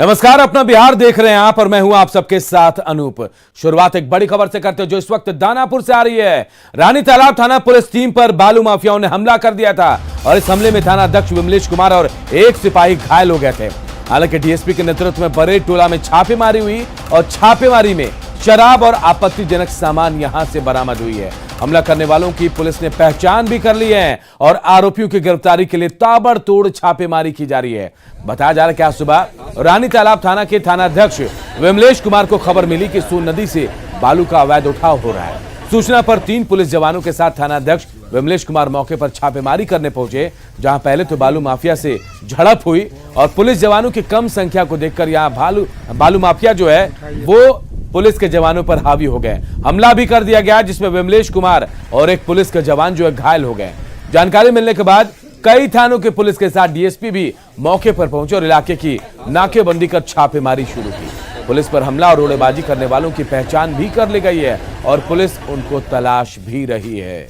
नमस्कार, अपना बिहार देख रहे हैं आप और मैं हूं आप सबके साथ अनूप। शुरुआत एक बड़ी खबर से करते हैं जो इस वक्त दानापुर से आ रही है। रानी तालाब थाना पुलिस टीम पर बालू माफियाओं ने हमला कर दिया था और इस हमले में थाना अध्यक्ष विमलेश कुमार और एक सिपाही घायल हो गए थे। हालांकि डीएसपी के नेतृत्व में परेड टोला में छापेमारी हुई और छापेमारी में शराब और आपत्तिजनक सामान यहां से बरामद हुई है। हमला करने वालों की पुलिस ने पहचान भी कर ली है और आरोपियों की गिरफ्तारी के लिए ताबड़तोड़ छापेमारी की जा रही है। बताया जा रहा है कि आज सुबह रानी तालाब थाना के थानाध्यक्ष विमलेश कुमार को खबर मिली कि सोन नदी से बालू का अवैध उठाव हो रहा है। सूचना पर 3 पुलिस जवानों के साथ थानाध्यक्ष विमलेश कुमार मौके पर छापेमारी करने पहुंचे, जहां पहले तो बालू माफिया से झड़प हुई और पुलिस जवानों की कम संख्या को देखकर यहां बालू माफिया जो है वो पुलिस के जवानों पर हावी हो गए। हमला भी कर दिया गया जिसमें विमलेश कुमार और एक पुलिस के जवान जो है घायल हो गए। जानकारी मिलने के बाद कई थानों के पुलिस के साथ डीएसपी भी मौके पर पहुंचे और इलाके की नाकेबंदी कर छापेमारी शुरू की। पुलिस पर हमला और रोड़ेबाजी करने वालों की पहचान भी कर ली गई है और पुलिस उनको तलाश भी रही है।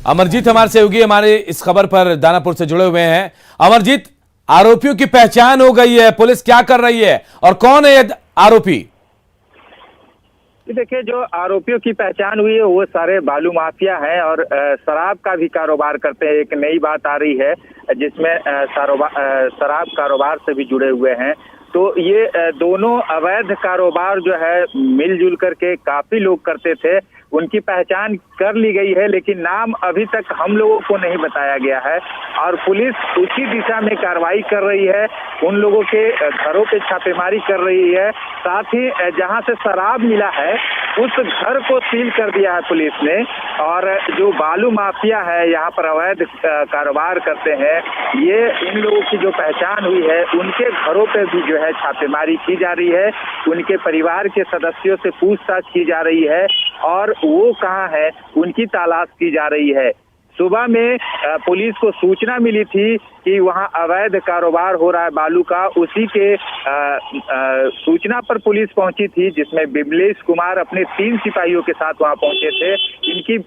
अमरजीत हमारे सहयोगी हमारे इस खबर पर दानापुर से जुड़े हुए हैं। अमरजीत, आरोपियों की पहचान हो गई है, पुलिस क्या कर रही है और कौन है ये आरोपी? देखिए, जो आरोपियों की पहचान हुई है वो सारे बालू माफिया हैं और शराब का भी कारोबार करते हैं। एक नई बात आ रही है जिसमें शराब कारोबार से भी जुड़े हुए हैं। तो ये दोनों अवैध कारोबार जो है मिलजुल करके काफी लोग करते थे। उनकी पहचान कर ली गई है, लेकिन नाम अभी तक हम लोगों को नहीं बताया गया है और पुलिस उसी दिशा में कार्रवाई कर रही है। उन लोगों के घरों पे छापेमारी कर रही है। साथ ही जहां से शराब मिला है उस घर को सील कर दिया है पुलिस ने। और जो बालू माफिया है यहाँ पर अवैध कारोबार करते हैं, ये इन लोगों की जो पहचान हुई है उनके घरों पे भी जो है छापेमारी की जा रही है। उनके परिवार के सदस्यों से पूछताछ की जा रही है और वो कहाँ है उनकी तलाश की जा रही है। सुबह में पुलिस को सूचना मिली थी कि वहाँ अवैध कारोबार हो रहा है बालू का। उसी के सूचना पर पुलिस पहुंची थी, जिसमें विमलेश कुमार अपने 3 सिपाहियों के साथ वहाँ पहुंचे थे। इनकी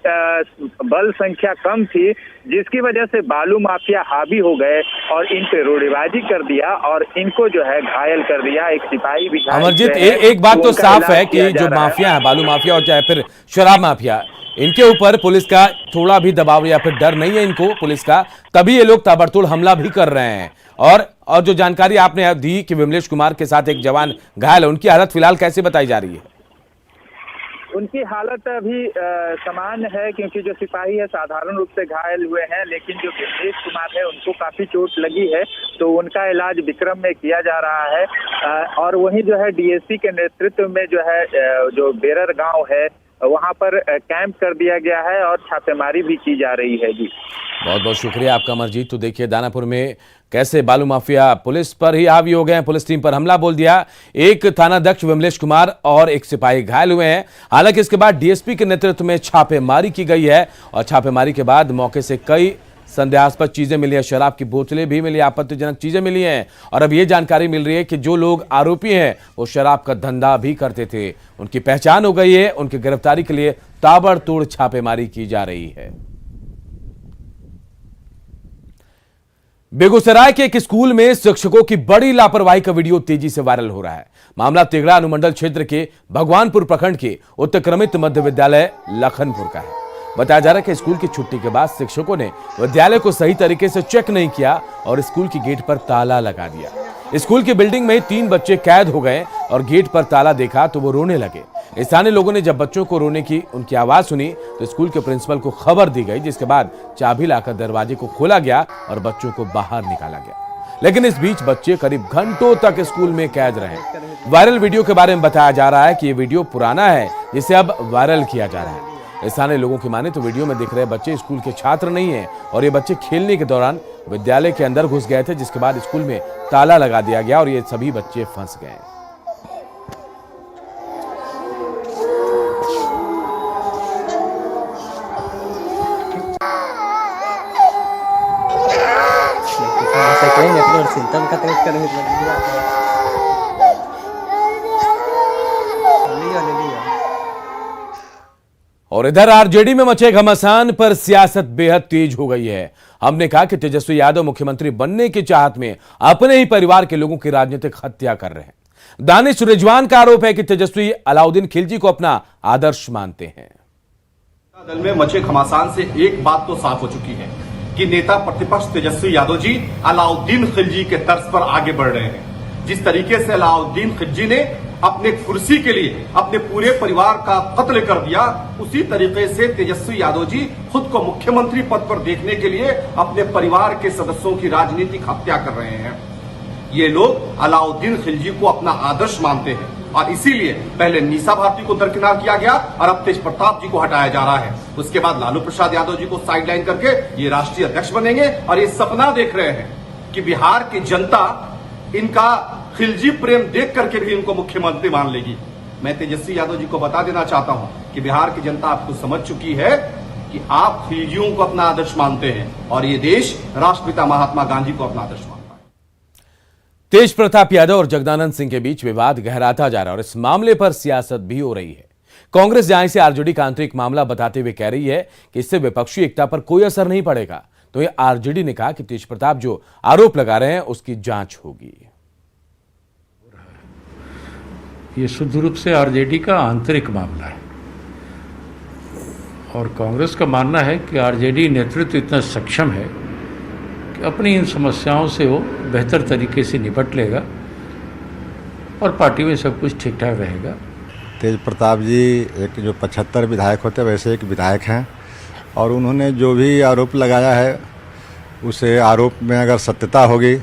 बल संख्या कम थी, जिसकी वजह से बालू माफिया हावी हो गए और इन पे रोड़ेबाजी कर दिया और इनको जो है घायल कर दिया। एक सिपाही भी घायल। अमरजीत, एक बात तो साफ है कि जो माफिया है, बालू माफिया और चाहे फिर शराब माफिया, इनके ऊपर पुलिस का थोड़ा भी दबाव या फिर डर नहीं है इनको पुलिस का, तभी ये लोग ताबड़तोड़ हमला भी कर रहे हैं। और जो जानकारी आपने दी कि विमलेश कुमार के साथ एक जवान घायल है, उनकी हालत फिलहाल कैसे बताई जा रही है? उनकी हालत अभी सामान्य है, क्योंकि जो सिपाही है साधारण रूप से घायल हुए हैं, लेकिन जो विमलेश कुमार है उनको काफी चोट लगी है, तो उनका इलाज विक्रम में किया जा रहा है। और वहीं जो है डीएसपी के नेतृत्व में जो है जो बेरर गांव है वहां पर कैंप कर दिया गया है और छापेमारी भी की जा रही है। जी, बहुत बहुत शुक्रिया आपका अमरजीत। तो देखिए दानापुर में कैसे बालू माफिया पुलिस पर ही हावी हो गए हैं, पुलिस टीम पर हमला बोल दिया। एक थानाध्यक्ष विमलेश कुमार और एक सिपाही घायल हुए हैं। हालांकि इसके बाद डीएसपी के नेतृत्व में छापेमारी की गई है और छापेमारी के बाद मौके से कई संदेहास्पद चीजें मिली है, शराब की बोतलें भी मिली, आपत्तिजनक चीजें मिली हैं और अब ये जानकारी मिल रही है कि जो लोग आरोपी हैं वो शराब का धंधा भी करते थे। उनकी पहचान हो गई है, उनकी गिरफ्तारी के लिए ताबड़तोड़ छापेमारी की जा रही है। बेगूसराय के एक स्कूल में शिक्षकों की बड़ी लापरवाही का वीडियो तेजी से वायरल हो रहा है। मामला तिगड़ा अनुमंडल क्षेत्र के भगवानपुर प्रखंड के उत्क्रमित मध्य विद्यालय लखनपुर का है। बताया जा रहा है कि स्कूल की छुट्टी के बाद शिक्षकों ने विद्यालय को सही तरीके से चेक नहीं किया और स्कूल की गेट पर ताला लगा दिया। स्कूल की बिल्डिंग में 3 बच्चे कैद हो गए और गेट पर ताला देखा तो वो रोने लगे। स्थानीय लोगों ने जब बच्चों को रोने की उनकी आवाज सुनी तो स्कूल के प्रिंसिपल को खबर दी गई, जिसके बाद चाबी लाकर दरवाजे को खोला गया और बच्चों को बाहर निकाला गया। लेकिन इस बीच बच्चे करीब घंटों तक स्कूल में कैद रहे। वायरल वीडियो के बारे में बताया जा रहा है कि ये वीडियो पुराना है, जिसे अब वायरल किया जा रहा है। स्थानीय लोगों की माने तो वीडियो में दिख रहे बच्चे स्कूल के छात्र नहीं हैं और ये बच्चे खेलने के दौरान विद्यालय के अंदर घुस गए थे, जिसके बाद स्कूल में ताला लगा दिया गया और ये सभी बच्चे फंस गए। और इधर आरजेडी में मचे घमासान पर सियासत बेहद तेज हो गई है। हमने कहा कि तेजस्वी यादव मुख्यमंत्री बनने की चाहत में अपने ही परिवार के लोगों की राजनीतिक हत्या कर रहे हैं। दानिश रिजवान का आरोप है कि तेजस्वी अलाउद्दीन खिलजी को अपना आदर्श मानते हैं। दल में मचे घमासान से एक बात तो साफ हो चुकी है कि नेता प्रतिपक्ष तेजस्वी यादव जी अलाउद्दीन खिलजी के तर्ज पर आगे बढ़ रहे हैं। जिस तरीके से अलाउद्दीन खिलजी ने अपने कुर्सी के लिए अपने पूरे परिवार का कत्ल कर दिया, उसी तरीके से तेजस्वी यादव जी खुद को मुख्यमंत्री पद पर देखने के लिए अपने परिवार के सदस्यों की राजनीतिक हत्या कर रहे हैं। ये लोग अलाउद्दीन खिलजी को अपना आदर्श मानते हैं और इसीलिए पहले नीसा भारती को दरकिनार किया गया और अब तेज प्रताप जी को हटाया जा रहा है। उसके बाद लालू प्रसाद यादव जी को साइडलाइन करके ये राष्ट्रीय अध्यक्ष बनेंगे और ये सपना देख रहे हैं कि बिहार की जनता इनका खिलजी प्रेम देख करके भी इनको मुख्यमंत्री मान लेगी। मैं तेजस्वी यादव जी को बता देना चाहता हूं कि बिहार की जनता आपको समझ चुकी है कि आप खिलजियों को अपना आदर्श मानते हैं और ये देश राष्ट्रपिता महात्मा गांधी को अपना आदर्श मानता है। तेज प्रताप यादव और जगदानंद सिंह के बीच विवाद गहराता जा रहा है और इस मामले पर सियासत भी हो रही है। कांग्रेस जहां इसे आरजेडी का आंतरिक मामला बताते हुए कह रही है कि इससे विपक्षी एकता पर कोई असर नहीं पड़ेगा, तो ये आरजेडी ने कहा कि तेज प्रताप जो आरोप लगा रहे हैं उसकी जांच होगी। ये शुद्ध रूप से आरजेडी का आंतरिक मामला है और कांग्रेस का मानना है कि आरजेडी नेतृत्व इतना सक्षम है कि अपनी इन समस्याओं से वो बेहतर तरीके से निपट लेगा और पार्टी में सब कुछ ठीक ठाक रहेगा। तेज प्रताप जी एक जो 75 विधायक होते वैसे एक विधायक हैं और उन्होंने जो भी आरोप लगाया है उसे आरोप में अगर सत्यता होगी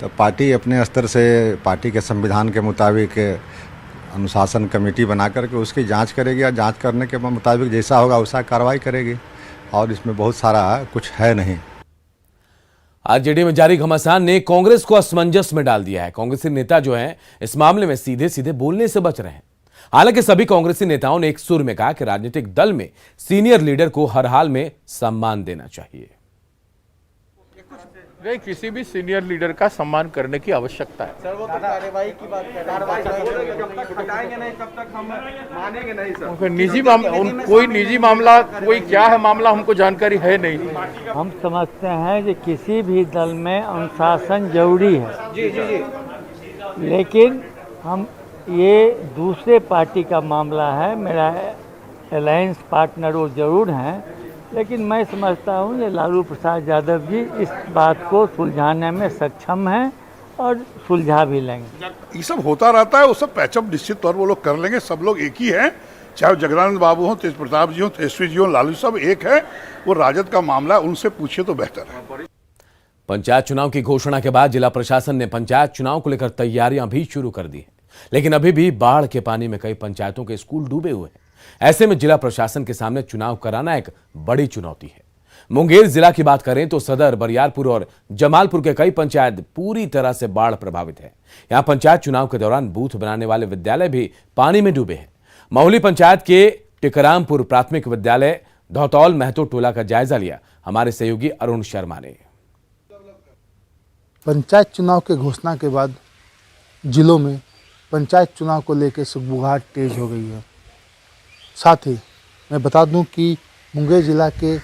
तो पार्टी अपने स्तर से पार्टी के संविधान के मुताबिक अनुशासन कमेटी बना करके उसकी जांच करेगी और जांच करने के मुताबिक जैसा होगा वैसा कार्रवाई करेगी और इसमें बहुत सारा कुछ है नहीं। आरजेडी में जारी घमासान ने कांग्रेस को असमंजस में डाल दिया है। कांग्रेसी नेता जो हैं इस मामले में सीधे सीधे बोलने से बच रहे हैं। हालांकि सभी कांग्रेसी नेताओं ने एक सुर में कहा कि राजनीतिक दल में सीनियर लीडर को हर हाल में सम्मान देना चाहिए। नहीं, किसी भी सीनियर लीडर का सम्मान करने की आवश्यकता है। सर वो तो कार्रवाई की बात कर रहे हैं, जब तक हटाएंगे नहीं तब तक हम मानेंगे नहीं सर। निजी मामला, कोई निजी मामला, कोई क्या है मामला हमको जानकारी है नहीं। हम समझते हैं कि किसी भी दल में अनुशासन जरूरी है। जी जी जी। लेकिन हम ये दूसरे पार्टी का मामला है, मेरा अलायंस पार्टनर वो जरूर हैं, लेकिन मैं समझता हूँ ये लालू प्रसाद यादव जी इस बात को सुलझाने में सक्षम हैं और सुलझा भी लेंगे। ये सब होता रहता है, वो सब पैचअप निश्चित तौर वो लोग कर लेंगे। सब लोग एक ही हैं, चाहे जगदानंद बाबू हों, तेज प्रताप जी हों, तेजस्वी जी हों, लालू, सब एक है। वो राजद का मामला है, उनसे पूछिए तो बेहतर है। पंचायत चुनाव की घोषणा के बाद जिला प्रशासन ने पंचायत चुनाव को लेकर तैयारियां भी शुरू कर दी हैं, लेकिन अभी भी बाढ़ के पानी में कई पंचायतों के स्कूल डूबे हुए हैं। ऐसे में जिला प्रशासन के सामने चुनाव कराना एक बड़ी चुनौती है। मुंगेर जिला की बात करें तो सदर, बरियारपुर और जमालपुर के कई पंचायत पूरी तरह से बाढ़ प्रभावित है। यहां पंचायत चुनाव के दौरान बूथ बनाने वाले विद्यालय भी पानी में डूबे हैं। महुली पंचायत के टिकरामपुर प्राथमिक विद्यालय धौतौल महतो टोला का जायजा लिया हमारे सहयोगी अरुण शर्मा ने। पंचायत चुनाव के घोषणा के बाद जिलों में पंचायत चुनाव को लेकर सुगबुगाहट तेज हो गई है। साथ ही मैं बता दूं कि मुंगेर जिला के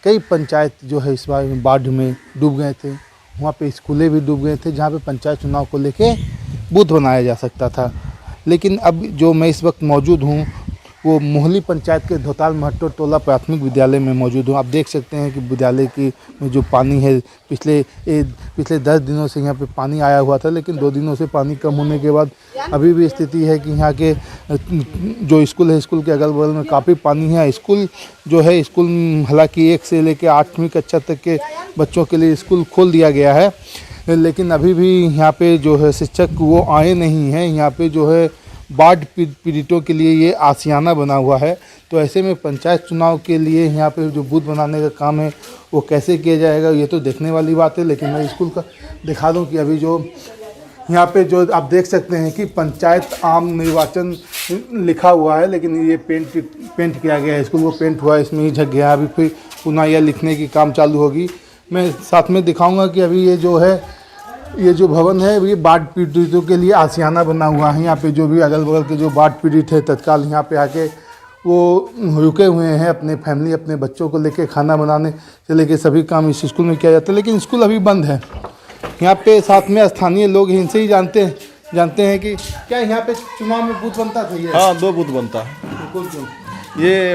कई पंचायत जो है इस बार बाढ़ में डूब गए थे। वहाँ पे स्कूलें भी डूब गए थे जहाँ पे पंचायत चुनाव को लेके बूथ बनाया जा सकता था। लेकिन अब जो मैं इस वक्त मौजूद हूँ वो मोहली पंचायत के धौताल महतो टोला प्राथमिक विद्यालय में मौजूद हूँ। आप देख सकते हैं कि विद्यालय की में जो पानी है पिछले 10 दिनों से यहाँ पे पानी आया हुआ था, लेकिन 2 दिनों से पानी कम होने के बाद अभी भी स्थिति है कि यहाँ के जो स्कूल है, स्कूल के अगल बगल में काफ़ी पानी है। स्कूल जो है, स्कूल हालांकि 1 से लेकर 8वीं कक्षा तक के बच्चों के लिए स्कूल खोल दिया गया है, लेकिन अभी भी यहाँ पे जो है शिक्षक वो आए नहीं हैं। यहाँ पे जो है बाढ़ पीड़ितों के लिए ये आशियाना बना हुआ है। तो ऐसे में पंचायत चुनाव के लिए यहाँ पे जो बूथ बनाने का काम है वो कैसे किया जाएगा ये तो देखने वाली बात है। लेकिन मैं स्कूल का दिखा दूँ कि अभी जो यहाँ पे जो आप देख सकते हैं कि पंचायत आम निर्वाचन लिखा हुआ है, लेकिन ये पेंट किया गया है। स्कूल को पेंट हुआ है, इसमें ही झक गया। अभी फिर पुनः यह लिखने की काम चालू होगी। मैं साथ में दिखाऊँगा कि अभी ये जो है, ये जो भवन है ये बाढ़ पीड़ितों के लिए आशियाना बना हुआ है। यहाँ पे जो भी अगल बगल के जो बाढ़ पीड़ित है तत्काल यहाँ पे आके वो रुके हुए हैं अपने फैमिली अपने बच्चों को लेके, खाना बनाने से लेके सभी काम इस स्कूल में किया जाता है, लेकिन स्कूल अभी बंद है। यहाँ पे साथ में स्थानीय लोग इनसे ही जानते हैं कि क्या यहाँ पे चुनाव में बूथ बनता था ये? हाँ, 2 बूथ बनता है। कौन-कौन? ये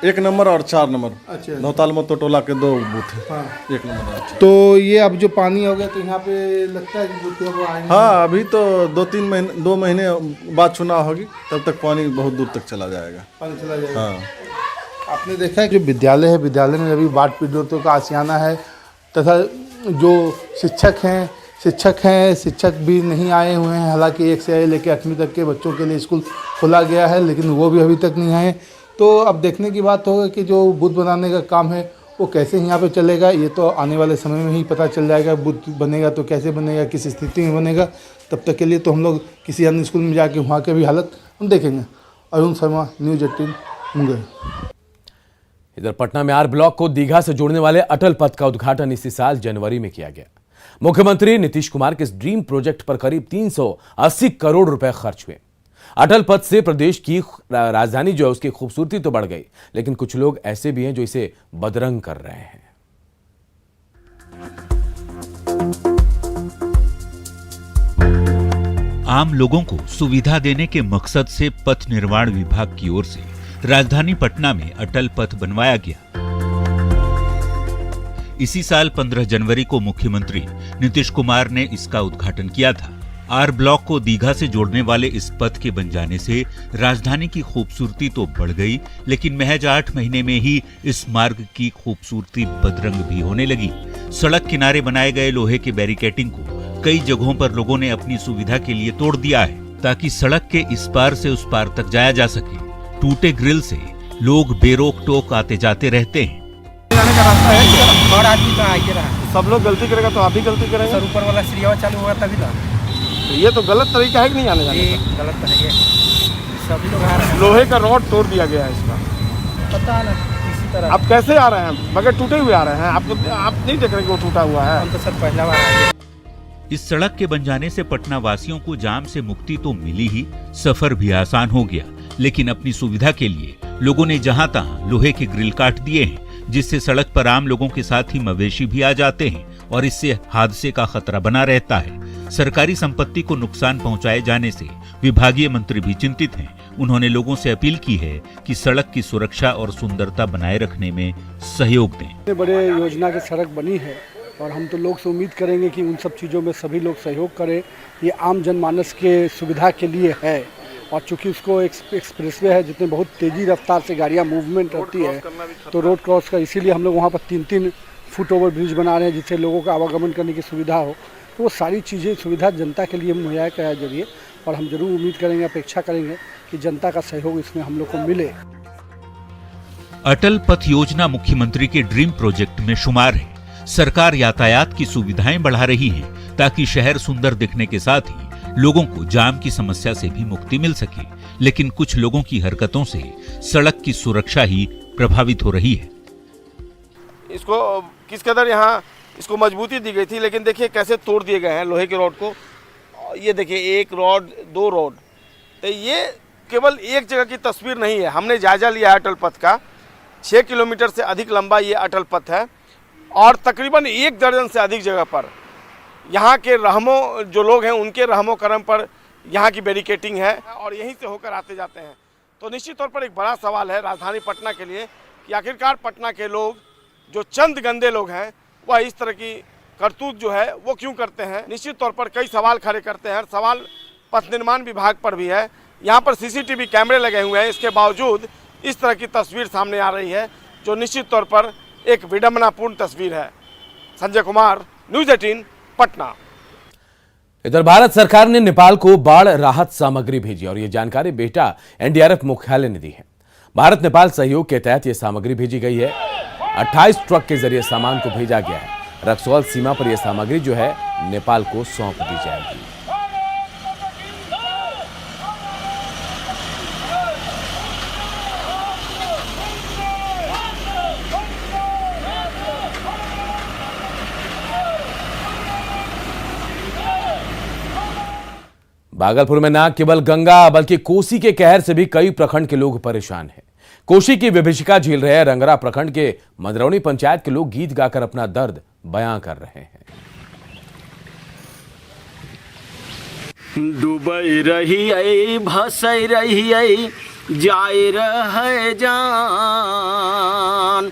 1 नंबर और 4 नंबर। अच्छा। नौताल मतो टोला के 2 बूथ हैं। हाँ। 1 नंबर और 4। तो ये अब जो पानी हो गया तो यहाँ पे लगता है कि बूथ अब आएंगे? हाँ, अभी तो 2 महीने बाद चुनाव होगी, तब तक पानी बहुत दूर तक चला जाएगा। पानी चला जाएगा। हाँ। आपने देखा है जो विद्यालय है, विद्यालय में अभी बाढ़ पीड़ितों का आशियाना है तथा जो शिक्षक भी नहीं आए हुए हैं। हालांकि 1 से लेकर 8वीं तक के बच्चों के लिए स्कूल खोला गया है, लेकिन वो भी अभी तक नहीं आए। तो अब देखने की बात होगा कि जो बूथ बनाने का काम है वो कैसे यहाँ पे चलेगा। ये तो आने वाले समय में ही पता चल जाएगा। बूथ बनेगा तो कैसे बनेगा, किस स्थिति में बनेगा। तब तक के लिए तो हम लोग किसी अन्य स्कूल में जाके वहाँ के भी हालत हम देखेंगे। अरुण शर्मा, न्यूज़ 18 मुंगेर। इधर पटना में आर ब्लॉक को दीघा से जोड़ने वाले अटल पथ का उद्घाटन इसी साल जनवरी में किया गया। मुख्यमंत्री नीतीश कुमार के इस ड्रीम प्रोजेक्ट पर करीब 380 करोड़ रुपए खर्च हुए। अटल पथ से प्रदेश की राजधानी जो है उसकी खूबसूरती तो बढ़ गई, लेकिन कुछ लोग ऐसे भी हैं जो इसे बदरंग कर रहे हैं। आम लोगों को सुविधा देने के मकसद से पथ निर्माण विभाग की ओर से राजधानी पटना में अटल पथ बनवाया गया। इसी साल 15 जनवरी को मुख्यमंत्री नीतीश कुमार ने इसका उद्घाटन किया था। आर ब्लॉक को दीघा से जोड़ने वाले इस पथ के बन जाने से राजधानी की खूबसूरती तो बढ़ गई, लेकिन महज 8 महीने में ही इस मार्ग की खूबसूरती बदरंग भी होने लगी। सड़क किनारे बनाए गए लोहे के बैरिकेडिंग को कई जगहों पर लोगों ने अपनी सुविधा के लिए तोड़ दिया है, ताकि सड़क के इस पार से उस पार तक जाया जा सके। टूटे ग्रिल से लोग बेरोक टोक आते जाते रहते हैं। जाने का रास्ता है कि और आदमी तो आगे रहा। सब लोग गलती करेगा तो आप भी गलती करेंगे। सर ऊपर वाला सीढ़ियाँ चालू होगा तभी ना। ये तो गलत तरीका है कि नहीं आने जाने का? गलत तरीका है। सभी लोग आ रहे हैं। लोहे का रॉड तोड़ दिया गया है इसका। पता ना किसी तरह। आप कैसे आ रहे हैं? बगैर टूटे हुए आ रहे हैं। आप नहीं देख रहे कि वो टूटा हुआ है। हम तो सर पहला बार आए। इस सड़क के बन जाने से पटना वासियों को जाम से मुक्ति तो मिली ही, सफर भी आसान हो गया। लेकिन अपनी सुविधा के लिए लोगों ने जहां तहां लोहे के ग्रिल काट दिए हैं, जिससे सड़क पर आम लोगों के साथ ही मवेशी भी आ जाते हैं और इससे हादसे का खतरा बना रहता है। सरकारी संपत्ति को नुकसान पहुंचाए जाने से विभागीय मंत्री भी चिंतित हैं। उन्होंने लोगों से अपील की है कि सड़क की सुरक्षा और सुंदरता बनाए रखने में सहयोग दें। इतने बड़े योजना की सड़क बनी है और हम तो लोग से उम्मीद करेंगे कि उन सब चीज़ों में सभी लोग सहयोग करें। ये आम जनमानस के सुविधा के लिए है और चूंकि उसको एक्सप्रेसवे है, जितने बहुत तेज़ी रफ्तार से गाड़ियाँ मूवमेंट होती है, तो रोड क्रॉस का इसीलिए हम लोग वहाँ पर 3-3 फुट ओवर ब्रिज बना रहे हैं, जिससे लोगों का आवागमन करने की सुविधा हो। तो वो सारी चीज़ें सुविधा जनता के लिए मुहैया कराया जरिए और हम जरूर उम्मीद करेंगे, अपेक्षा करेंगे कि जनता का सहयोग इसमें हम लोग को मिले। अटल पथ योजना मुख्यमंत्री के ड्रीम प्रोजेक्ट में शुमार है। सरकार यातायात की सुविधाएं बढ़ा रही है ताकि शहर सुंदर दिखने के साथ ही लोगों को जाम की समस्या से भी मुक्ति मिल सके। लेकिन कुछ लोगों की हरकतों से सड़क की सुरक्षा ही प्रभावित हो रही है। इसको किस कदर यहाँ इसको मजबूती दी गई थी, लेकिन देखिए कैसे तोड़ दिए गए हैं लोहे के रॉड को। ये देखिए 1 रॉड 2 रॉड। तो ये केवल एक जगह की तस्वीर नहीं है। हमने जायजा लिया है अटल पथ का। 6 किलोमीटर से अधिक लंबा ये अटल पथ है और तकरीबन 1 दर्जन से अधिक जगह पर यहाँ के रहमो जो लोग हैं उनके रहमो करम पर यहाँ की बैरिकेटिंग है और यहीं से होकर आते जाते हैं। तो निश्चित तौर पर एक बड़ा सवाल है राजधानी पटना के लिए कि आखिरकार पटना के लोग जो चंद गंदे लोग हैं वह इस तरह की करतूत जो है वो क्यों करते हैं। निश्चित तौर पर कई सवाल खड़े करते हैं। सवाल पथ निर्माण विभाग पर भी है। यहाँ पर CCTV कैमरे लगे हुए हैं, इसके बावजूद इस तरह की तस्वीर सामने आ रही है जो निश्चित तौर पर एक विडंबनापूर्ण तस्वीर है। संजय कुमार, न्यूज़ 18 पटना। इधर भारत सरकार ने नेपाल को बाढ़ राहत सामग्री भेजी और यह जानकारी बेटा NDRF मुख्यालय ने दी है। भारत नेपाल सहयोग के तहत यह सामग्री भेजी गई है। 28 ट्रक के जरिए सामान को भेजा गया है। रक्सौल सीमा पर यह सामग्री जो है नेपाल को सौंप दी जाएगी। भागलपुर में न केवल गंगा बल्कि कोसी के कहर से भी कई प्रखंड के लोग परेशान हैं। कोसी की विभीषिका झेल रहे रंगरा प्रखंड के मदरौनी पंचायत के लोग गीत गाकर अपना दर्द बयां कर रहे हैं। डूबई रही भसई रही जाए रह जान,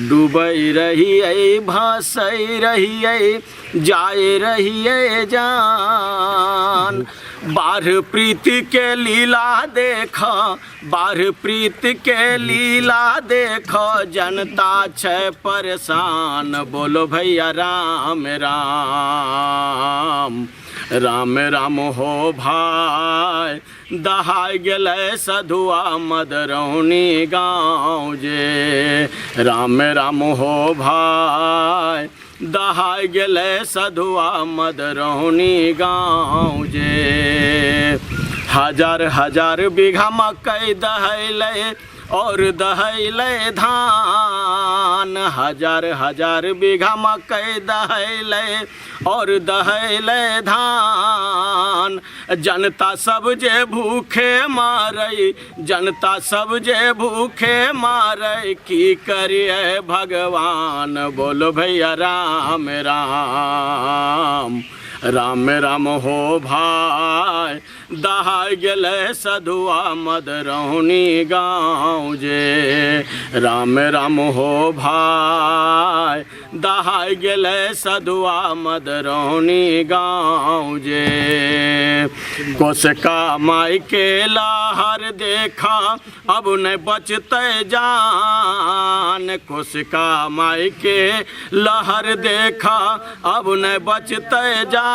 डूबई रही भसई रही जाए रही जान। बाढ़ प्रीति के लीला देखो, बाढ़ प्रीति के लीला देखो, जनता छे परेशान। बोलो भैया राम राम, राम राम हो भाई। दहाई गेलै सधुआ मदरौनी गाँव जे, राम राम हो भाई। दहाई गेलै सधुआ मदरौनी गाँव जे। हजार हजार बीघा मकई दहैलै और दहैलै धान, हजार हजार बीघा मकई दहैलै और दहैलै धान। जनता सब जे भूखे मारै, जनता सब जे भूखे मारै, की करिए भगवान। बोलो भैया राम राम, राम राम हो भाई। दहाई गेलै सधुआ मदरौनी गाँव जे, राम राम हो भाई। दहाई गेलै सधुआ मदरौनी गाँव जे। कोसका माई के लहर देखा अब न बचते जान, कोसका माई के लहर देखा अब न बचते जान।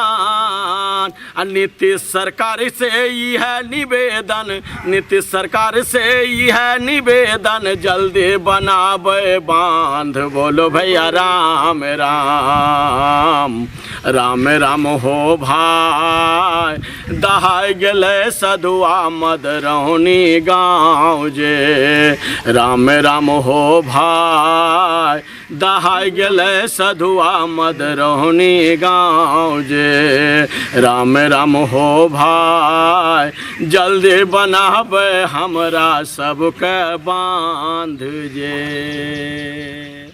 नीतीश सरकार से ही है निवेदन, नीतीश सरकार से ही है निवेदन, जल्दी बनावे बांध। बोलो भैया राम राम, राम राम हो भाई। दहाई गेलै सधुआ मदरौनी गाँव जे, राम राम हो भाई। दहाई गेलै सधुआ मदरौनी गाँव जे, राम राम हो भाई। जल्दी बनावे हमरा सबके बांध जे।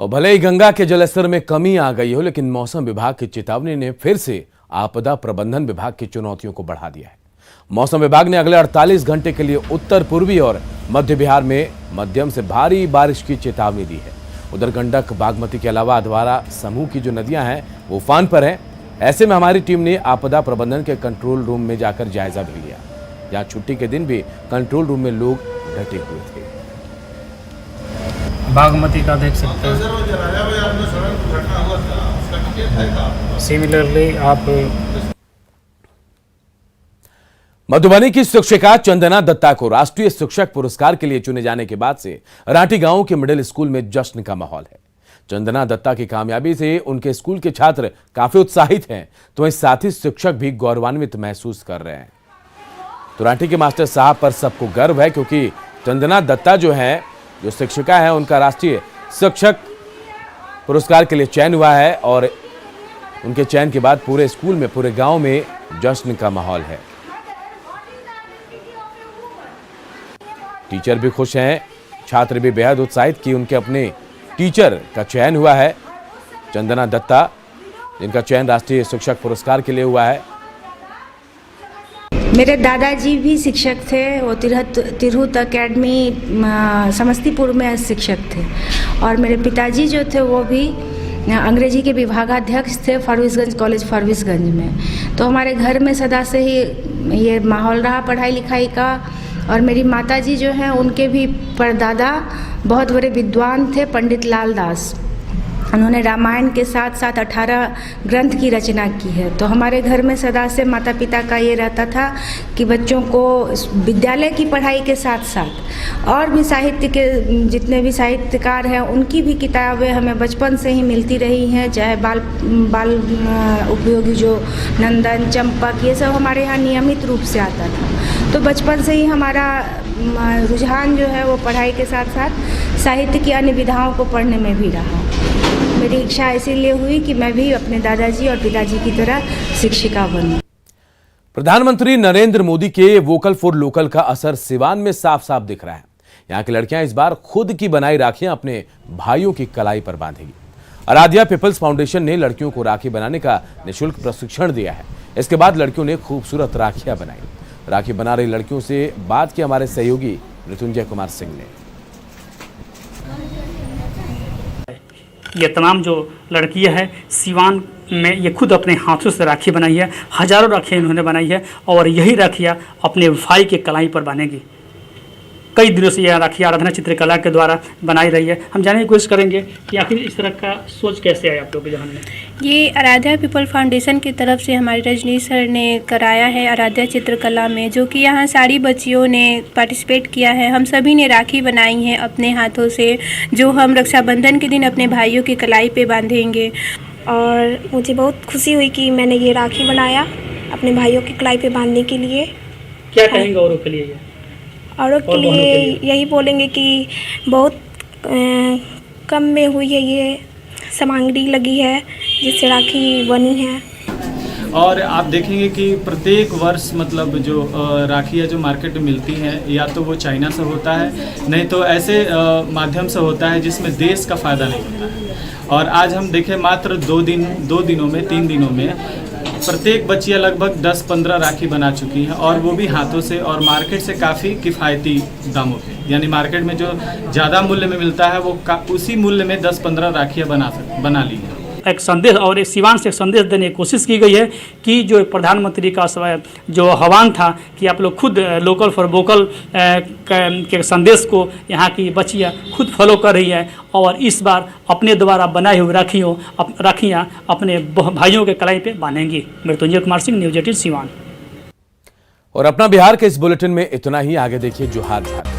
और भले ही गंगा के जलस्तर में कमी आ गई हो, लेकिन मौसम विभाग की चेतावनी ने फिर से आपदा प्रबंधन विभाग की चुनौतियों को बढ़ा दिया है। मौसम विभाग ने अगले 48 घंटे के लिए उत्तर पूर्वी और मध्य बिहार में मध्यम से भारी बारिश की चेतावनी दी है। उधर गंडक बागमती के अलावा अधवारा समूह की जो नदियां हैं वो उफान पर हैं। ऐसे में हमारी टीम ने आपदा प्रबंधन के कंट्रोल रूम में जाकर जायजा भी लिया, जहां छुट्टी के दिन भी कंट्रोल रूम में लोग डटे हुए थे। बागमती का देख सकते हैं, सिमिलरली आप मधुबनी की शिक्षिका चंदना दत्ता को राष्ट्रीय शिक्षक पुरस्कार के लिए चुने जाने के बाद से राठी गांव के मिडिल स्कूल में जश्न का माहौल है। चंदना दत्ता की कामयाबी से उनके स्कूल के छात्र काफी उत्साहित हैं, तो वहीं साथी शिक्षक भी गौरवान्वित महसूस कर रहे हैं। तो राठी के मास्टर साहब पर सबको गर्व है, क्योंकि चंदना दत्ता जो है, जो शिक्षिका है, उनका राष्ट्रीय शिक्षक पुरस्कार के लिए चयन हुआ है और उनके चयन के बाद पूरे स्कूल में, पूरे गांव में जश्न का माहौल है। टीचर भी खुश हैं, छात्र भी बेहद उत्साहित कि उनके अपने टीचर का चयन हुआ है। चंदना दत्ता, जिनका चयन राष्ट्रीय शिक्षक पुरस्कार के लिए हुआ है। मेरे दादाजी भी शिक्षक थे, वो तिरहुत एकेडमी समस्तीपुर में शिक्षक थे, और मेरे पिताजी जो थे वो भी अंग्रेजी के विभागाध्यक्ष थे फारबिसगंज कॉलेज फारबिसगंज में। तो हमारे घर में सदा से ही ये माहौल रहा पढ़ाई लिखाई का। और मेरी माताजी जो हैं, उनके भी परदादा बहुत बड़े विद्वान थे, पंडित लाल दास। उन्होंने रामायण के साथ साथ 18 ग्रंथ की रचना की है। तो हमारे घर में सदा से माता पिता का ये रहता था कि बच्चों को विद्यालय की पढ़ाई के साथ साथ और भी साहित्य के जितने भी साहित्यकार हैं, उनकी भी किताबें हमें बचपन से ही मिलती रही हैं। चाहे बाल उपयोगी जो नंदन, चंपक, ये सब हमारे यहाँ नियमित रूप से आता था। तो बचपन से ही हमारा रुझान जो है वो पढ़ाई के साथ साथ साहित्य की अन्य विधाओं को पढ़ने में भी रहा। मेरी इच्छा इसीलिए हुई कि मैं भी अपने दादाजी और पिताजी की तरह शिक्षिका बनूं। प्रधानमंत्री नरेंद्र मोदी के वोकल फॉर लोकल का असर सिवान में साफ साफ दिख रहा है। यहाँ की लड़कियां इस बार खुद की बनाई राखियां अपने भाइयों की कलाई पर बांधेंगी। आराध्या पीपल्स फाउंडेशन ने लड़कियों को राखी बनाने का निःशुल्क प्रशिक्षण दिया है। इसके बाद लड़कियों ने खूबसूरत राखियां बनाई। राखी बना रही लड़कियों से बात की हमारे सहयोगी मृत्युंजय कुमार सिंह ने। ये तमाम जो लड़कियां हैं सिवान में ये खुद अपने हाथों से राखी बनाई है। हजारों राखियाँ इन्होंने बनाई है और यही राखियाँ अपने भाई के कलाई पर बांधेंगी। कई दिनों से यह राखी आराधना चित्रकला के द्वारा बनाई रही है। हम जानने की कोशिश करेंगे कि आखिर इस तरह का सोच कैसे आया आप लोगों के जहन में। ये आराध्या पीपल फाउंडेशन की तरफ से हमारे रजनीश सर ने कराया है आराध्या चित्रकला में, जो कि यहाँ सारी बच्चियों ने पार्टिसिपेट किया है। हम सभी ने राखी बनाई है अपने हाथों से, जो हम रक्षाबंधन के दिन अपने भाइयों की कलाई पे बांधेंगे। और मुझे बहुत खुशी हुई कि मैंने ये राखी बनाया अपने भाइयों की कलाई पे बांधने के लिए। क्या कहेंगे औरों के लिए? औरों के लिए यही बोलेंगे कि बहुत कम में हुई है, ये सामग्री लगी है जिससे राखी बनी है। और आप देखेंगे कि प्रत्येक वर्ष मतलब जो राखियाँ जो मार्केट में मिलती हैं या तो वो चाइना से होता है, नहीं तो ऐसे माध्यम से होता है जिसमें देश का फ़ायदा नहीं होता है। और आज हम देखें मात्र 2 दिनों में 3 दिनों में प्रत्येक बच्चियाँ लगभग 10-15 राखी बना चुकी हैं, और वो भी हाथों से और मार्केट से काफ़ी किफ़ायती दामों पे। यानी मार्केट में जो ज़्यादा मूल्य में मिलता है वो उसी मूल्य में 10-15 राखियाँ बना ली हैं। एक संदेश और एक सिवान से एक संदेश देने की कोशिश की गई है कि जो प्रधानमंत्री का जो आह्वान था कि आप लोग खुद लोकल फॉर वोकल के संदेश को यहाँ की बच्चियाँ खुद फॉलो कर रही है और इस बार अपने द्वारा बनाई हुई राखियाँ अपने भाइयों के कलाई पे बांधेंगी। मृत्युंजय कुमार सिंह, न्यूज़ 18 सिवान। और अपना बिहार के इस बुलेटिन में इतना ही। आगे देखिए जोहार झार।